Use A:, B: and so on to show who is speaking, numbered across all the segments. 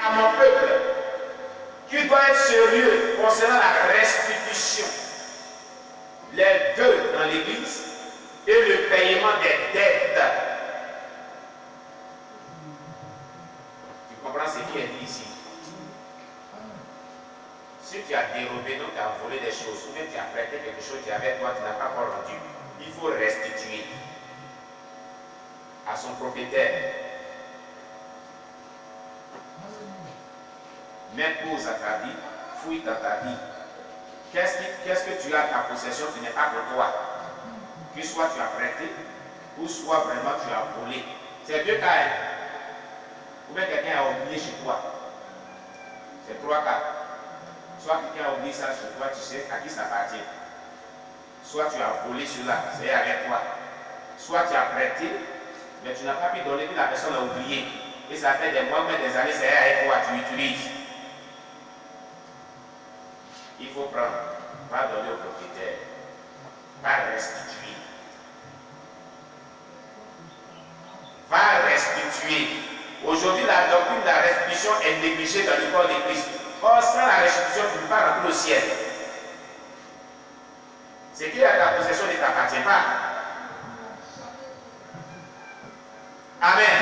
A: à mon peuple qui doit être sérieux concernant la restitution, les vœux dans l'église et le paiement des dettes. Tu comprends ce qui est dit ici? Si tu as dérobé, donc tu as volé des choses, ou bien tu as prêté quelque chose qui avait toi, tu n'as pas encore rendu, il faut restituer à son propriétaire. Mets pause à ta vie, fouille dans ta vie. Qu'est-ce que tu as à ta possession qui n'est pas pour toi? Que soit tu as prêté, ou soit vraiment tu as volé. C'est deux cas. Hein? Ou bien quelqu'un a oublié chez toi. C'est trois cas. Soit quelqu'un a oublié ça chez toi, tu sais à qui ça appartient. Soit tu as volé cela, c'est avec toi. Soit tu as prêté, mais tu n'as pas pu donner, que la personne a oublié. Et ça fait des mois, mais des années, c'est avec toi, tu utilises. Il faut prendre, pas donner au propriétaire, pas restituer. Va restituer. Aujourd'hui, la doctrine de la restitution est négligée dans le corps de Christ. Or, sans la restitution, tu ne peux pas rentrer au ciel. Ce qui est à ta possession ne t'appartient pas. Amen.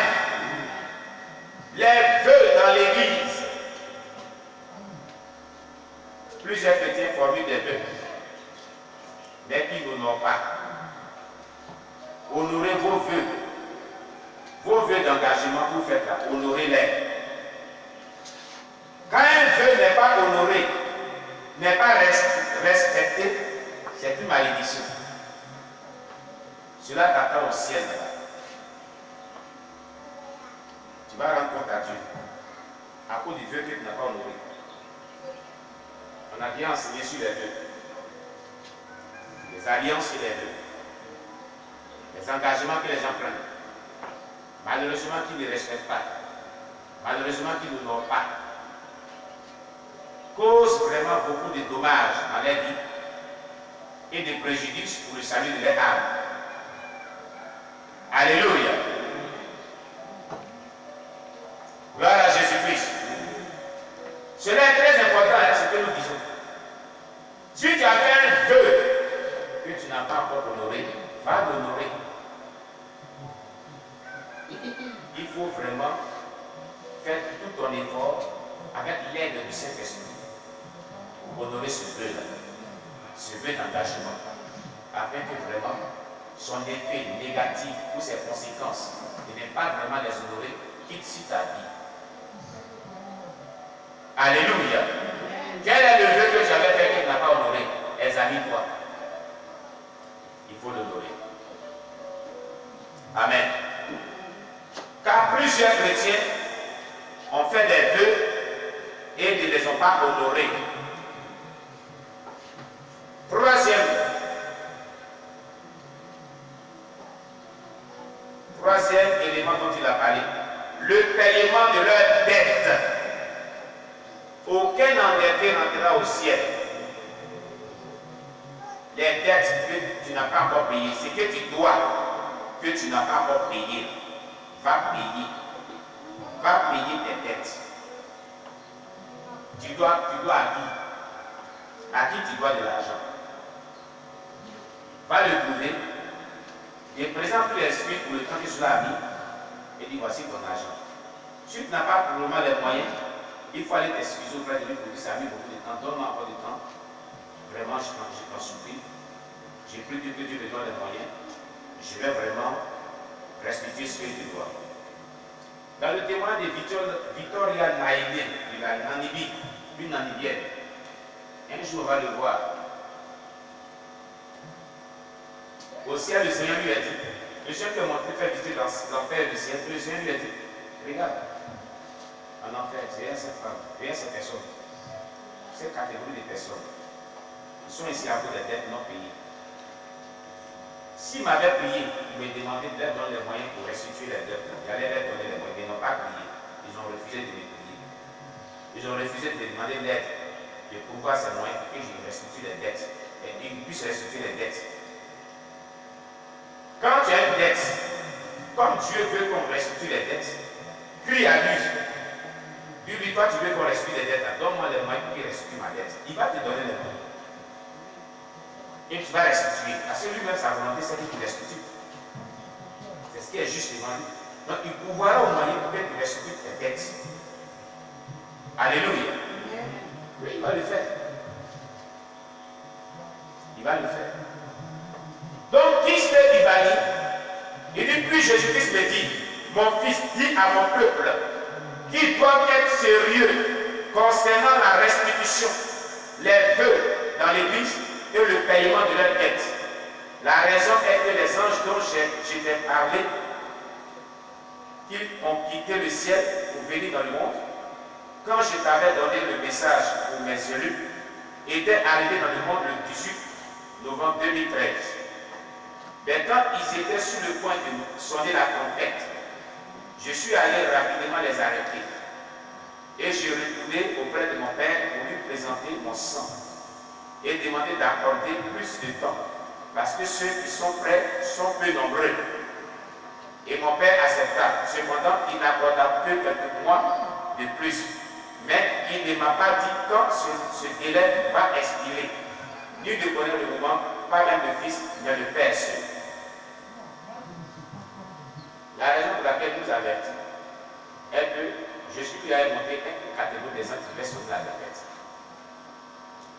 A: Les vœux dans l'église. Plusieurs chrétiens formulent des vœux, mais qui n'honorent pas. Honorez vos vœux. Vos vœux d'engagement que vous faites là, honorez-les. Quand un vœu n'est pas honoré, n'est pas respecté, c'est une malédiction. Cela t'attend au ciel. Tu vas rendre compte à Dieu à cause du vœu que tu n'as pas honoré. On a bien enseigné sur les vœux, les alliances sur les vœux, les engagements que les gens prennent. Malheureusement, qui ne respectent pas, malheureusement, qui n'honorent pas, cause vraiment beaucoup de dommages dans leur vie et de préjudices pour le salut de leur âme. Alléluia. Gloire à Jésus-Christ. Cela est très important, hein, ce que nous disons. Si tu as fait un vœu que tu n'as pas encore honoré, va l'honorer. Il faut vraiment faire tout ton effort avec l'aide du Saint-Esprit pour honorer ce vœu-là, ce vœu d'engagement, afin que vraiment son effet négatif ou ses conséquences ne viennent pas vraiment les honorer, quitte sur ta vie. Alléluia. Quel est le vœu que j'avais fait que tu n'as pas honoré? Examine-toi. Il faut l'honorer. Amen. Car plusieurs chrétiens ont fait des vœux et ne les ont pas honorés. Troisième élément dont il a parlé, le paiement de leurs dettes. Aucun endetté rentrera au ciel. Les dettes que tu n'as pas encore payées, c'est que tu dois, que tu n'as pas encore payé. Va payer. Va payer tes dettes. Tu dois à qui? À qui tu dois de l'argent? Va le trouver et présente l'esprit pour le temps que cela a mis et dis voici ton argent. Si tu n'as pas pour le moment les moyens, il faut aller t'excuser auprès de lui pour dire ça a mis beaucoup de temps, donne-moi encore du temps. Vraiment, je t'en supplie. J'ai plus que Dieu me donne les moyens. Je vais vraiment restituer ce que je dois. Dans le témoin de Victoria Naïdé, de la Namibie, une Namibienne, un jour on va le voir. Au ciel, le Seigneur lui a dit, le Seigneur lui a montré faire visiter l'enfer du ciel. Le Seigneur lui a dit, regarde, en enfer, regarde cette femme, regarde cette personne, cette catégorie de personnes. Ils sont ici à cause des dettes non payées. S'ils m'avaient prié, ils me demandaient de leur donner les moyens pour restituer les dettes. J'allais leur donner les moyens, mais ils n'ont pas prié. Ils ont refusé de me prier. Ils ont refusé de me demander de l'aide, de pouvoir ces moyens pour que je restitue les dettes. Et qu'ils puissent restituer les dettes. Quand tu as une dette, comme Dieu veut qu'on restitue les dettes, crie à lui. Dis-lui, toi, tu veux qu'on restitue les dettes. Donne-moi les moyens pour qu'il restitue ma dette. Il va te donner les moyens. Et tu vas restituer. Parce que lui-même, sa volonté, c'est qu'il te restitue. C'est ce qui est juste devant lui. Donc, il pourra au moyen pour qu'il te restitue tes dettes. Alléluia. Oui, il va le faire. Il va le faire. Donc, Christ il va dire, il dit, puis Jésus-Christ me dit, mon fils, dis à mon peuple qu'ils doivent être sérieux concernant la restitution, les vœux dans l'église et le paiement de leurs dettes. La raison est que les anges dont je t'ai parlé, qu'ils ont quitté le ciel pour venir dans le monde, quand je t'avais donné le message pour mes élus, étaient arrivés dans le monde le 18 novembre 2013. Mais quand ils étaient sur le point de sonner la trompette, je suis allé rapidement les arrêter. Et j'ai retourné auprès de mon père pour lui présenter mon sang et demander d'accorder plus de temps, parce que ceux qui sont prêts sont peu nombreux. Et mon père accepta. Cependant, il n'accorda que quelques mois de plus. Mais il ne m'a pas dit quand ce délai va expirer. Nul ne connaît le moment, pas même le Fils, mais le Père seul. La raison pour laquelle nous avertit est que Jésus lui a montré une catégorie des gens qui devaient sonner la trompette.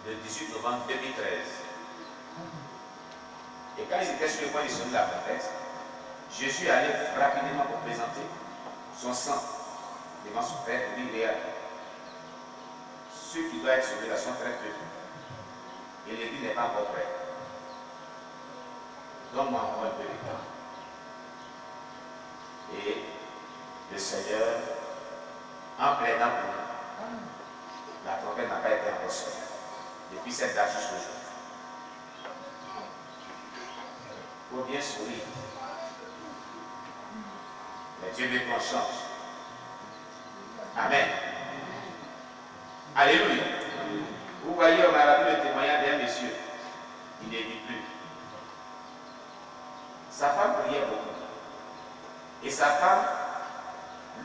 A: Le 18 novembre 2013. Et quand ils étaient sur le point de sonner la trompette, Jésus allait rapidement pour présenter son sang devant son Père pour lui dire, ceux qui doivent être sauvés là sont très peu. Et l'église n'est pas encore prête. Donne-moi encore un peu de temps. Et le Seigneur, en plaidant pour nous, la trompette n'a pas été encore sonnée. Depuis cette date jusqu'au jour. Il faut bien sourire. Mais Dieu veut qu'on change. Amen. Alléluia. Vous voyez, on a vu le témoignage d'un monsieur. Il ne vit plus. Sa femme priait beaucoup. Et sa femme,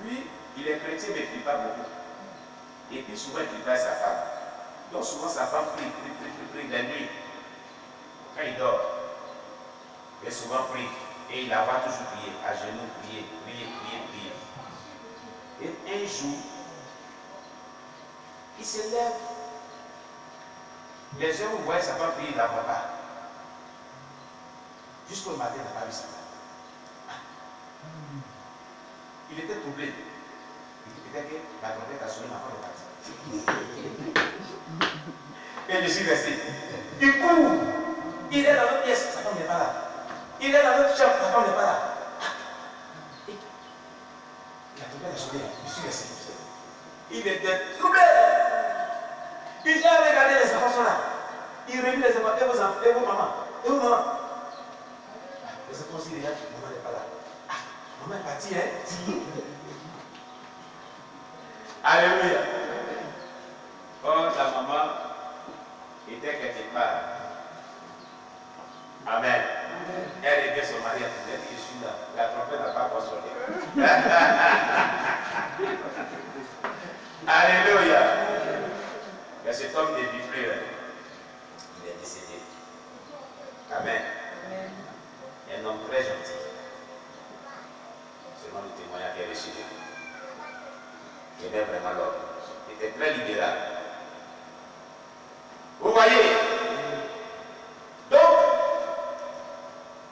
A: lui, il est chrétien, mais il ne prie pas beaucoup. Et puis souvent, il prie pas sa femme. Donc souvent, sa femme prie la nuit. Quand il dort, il souvent prie. Et il la voit toujours prier, à genoux, prier. Et un jour, il se lève. Les hommes voient sa femme prier, il ne la voit pas. Jusqu'au matin, il n'a pas vu sa femme. Il était troublé. Il dit peut-être que la trompette a sonné, ma femme est partie. Et je suis resté. Il court. Il est dans l'autre pièce, sa femme n'est pas là. Il est dans l'autre chambre, sa femme n'est pas là. La trompette a sonné, je suis resté. Il était troublé. Il dit, regardez, les enfants sont là. Il remit les enfants, et vos mamans, et vos mamans. Les enfants aussi, les gars, maman n'est pas là. Ah, maman est partie, hein? Alléluia. Oh, la maman était quelque part. Amen. Elle était son mari, elle dit, je suis là. La trompette n'a pas encore sonné. Alléluia. Mais cet homme ne vit plus. Il est décédé. Amen. Un homme très gentil. Selon le témoignage qu'il a reçu de lui. Il aimait vraiment l'homme. Il était très libéral. Vous voyez? Donc,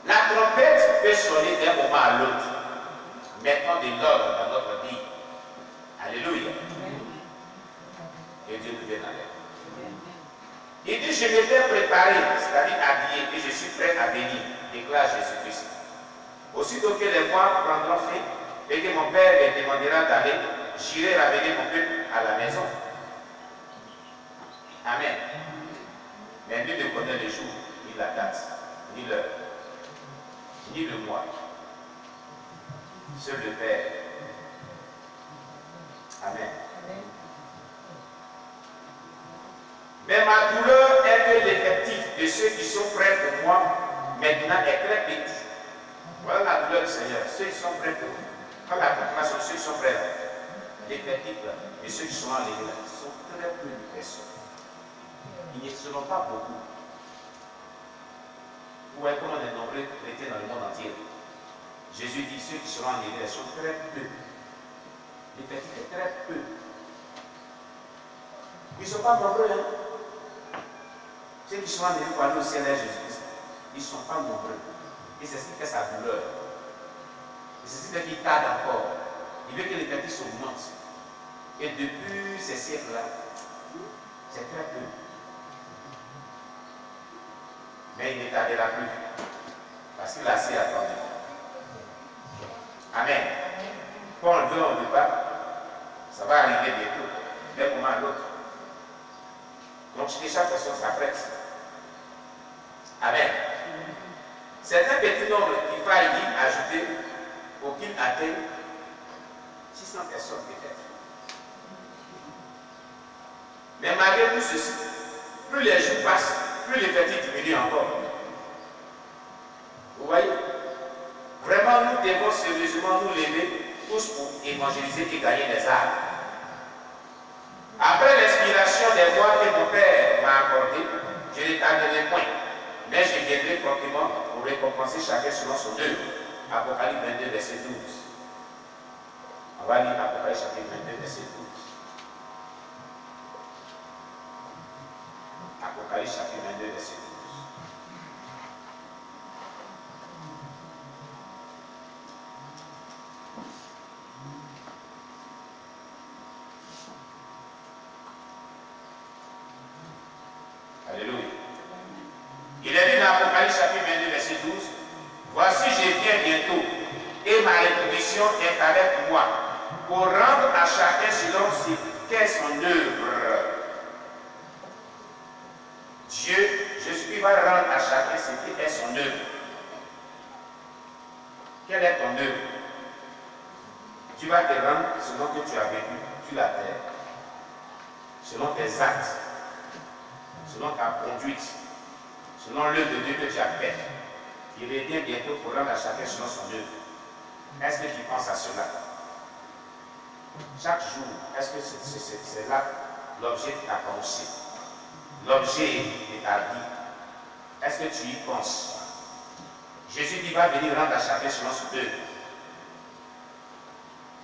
A: la trompette peut sonner d'un moment à l'autre. Mettons de l'ordre dans notre vie. Alléluia. Et Dieu nous vient dans l'aide. Il dit, je m'étais préparé, c'est-à-dire habillé, et je suis prêt à venir, déclare Jésus-Christ. Aussitôt que les mois prendront fin, et que mon Père me demandera d'aller, j'irai ramener mon peuple à la maison. Amen. Mais nul ne connaît le jour, ni la date, ni l'heure, ni le mois. Seul le Père. Amen. Mais ma douleur est que l'effectif de ceux qui sont prêts pour moi maintenant est très petit. Voilà la douleur du Seigneur. Ceux qui sont prêts pour moi. Quand la proclamation, ceux qui sont prêts. l'effectif de ceux qui sont enlevés là, sont très peu de personnes. Ils ne seront pas beaucoup. Vous voyez comment on est nombreux chrétiens dans le monde entier. Jésus dit ceux qui seront enlevés là sont très peu. L'effectif est très peu. Ils ne sont pas nombreux. Hein? Ceux qui sont enlevés pour aller au ciel à Jésus-Christ, ils ne sont pas nombreux. Et c'est ce qui fait sa douleur. Et c'est ce qui fait qu'il tarde encore. Il veut que l'effectif s'augmente. Et depuis ces siècles-là, c'est très peu. Mais il ne tardera plus. Parce qu'il a assez attendu. Amen. Quand on veut, on ne veut pas. Ça va arriver bientôt. D'un moment à l'autre. Donc chaque personne s'apprête. Amen. C'est un petit nombre qu'il va y ajouter pour qu'il atteigne 600 personnes peut-être. Mais malgré tout ceci, plus les jours passent, plus l'effectif diminue encore. Vous voyez? Vraiment, nous devons sérieusement nous lever tous pour évangéliser et gagner des âmes. Après l'inspiration des voix que mon Père m'a accordées, je ne tarderai point, mais je viendrai promptement pour récompenser chacun selon son œuvre. Apocalypse 22, verset 12. On va lire Apocalypse chapitre 22, verset 12. Apocalypse chapitre 22, verset 12. Alléluia. Il est dit dans Apocalypse chapitre 22, verset 12. Voici, je viens bientôt, et ma rétribution est avec moi, pour rendre à chacun selon ce qu'est son œuvre. Dieu, Jésus va rendre à chacun ce qui est son œuvre. Quelle est ton œuvre? Tu vas te rendre selon que tu as vécu sur la terre, selon tes actes, selon ta conduite, selon l'œuvre de Dieu que tu as fait. Il revient bientôt pour rendre à chacun selon son œuvre. Est-ce que tu penses à cela? Chaque jour, est-ce que c'est là l'objet de ta pensée, l'objet de ta vie? Est-ce que tu y penses? Jésus dit va venir rendre à chacun selon son œuvre.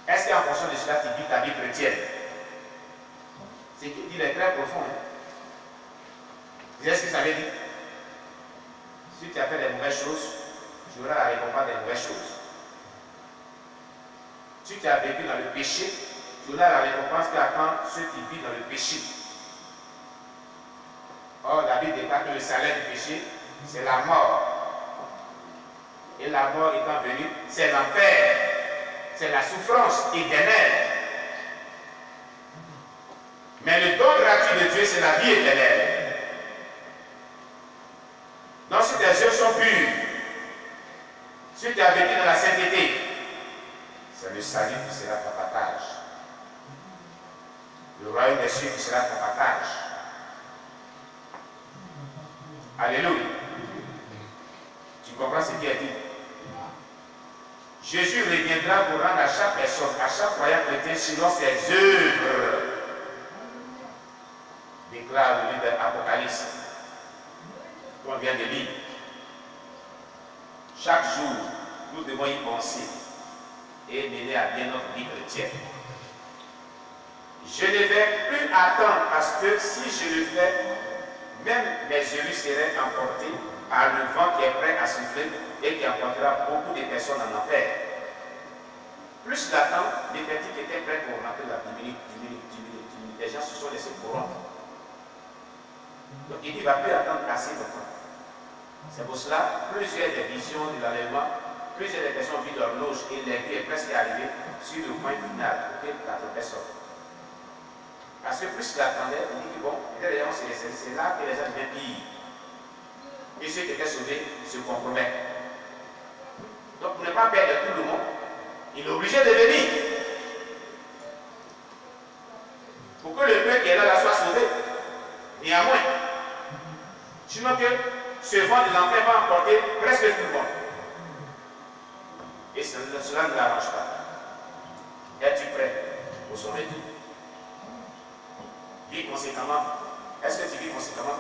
A: Est-ce qu'en fonction de cela, tu vis ta vie chrétienne? Ce qu'il dit est très profond. Hein? Vous savez ce que ça veut dire? Si tu as fait des mauvaises choses, tu auras la récompense des mauvaises choses. Si tu as vécu dans le péché, tu auras la récompense qui attend ceux qui vivent dans le péché. Or, la Bible déclare que le salaire du péché, c'est la mort. Et la mort étant venue, c'est l'enfer. C'est la souffrance éternelle. Mais le don gratuit de Dieu, c'est la vie éternelle. Donc si tes yeux sont purs, si tu as vécu dans la sainteté, c'est le salut qui sera ton partage. Le royaume des cieux qui sera ton partage. Alléluia. Tu comprends ce qui est dit? Jésus reviendra pour rendre à chaque personne, à chaque croyant chrétien, selon ses œuvres. Déclare le livre d'Apocalypse. On vient de lire. Chaque jour, nous devons y penser et mener à bien notre vie chrétienne. Je ne vais plus attendre parce que si je le fais, même mes élus seraient emportés par le vent qui est prêt à souffler et qui emportera beaucoup de personnes en enfer. Plus j'attends, l'effectif était prêt pour augmenter la diminue. Les gens se sont laissés corrompre. Donc il dit, il ne va plus attendre assez longtemps. C'est pour cela, plusieurs des visions de l'enlèvement, plusieurs des personnes vivent l'horloge et leur vie est presque arrivée sur le point final pour que la tempête sorte. Parce que plus il attendait, il dit que bon, c'est là que les gens deviennent pires. Et ceux qui étaient sauvés se compromettent. Donc pour ne pas perdre tout le monde, il est obligé de venir. Pour que le peuple qui est là soit sauvé. Néanmoins. Sinon que ce vent de l'enfer va emporter presque tout le monde. Et cela ne l'arrange pas. Es-tu prêt pour son retour. Vis conséquemment. Est-ce que tu vis conséquemment?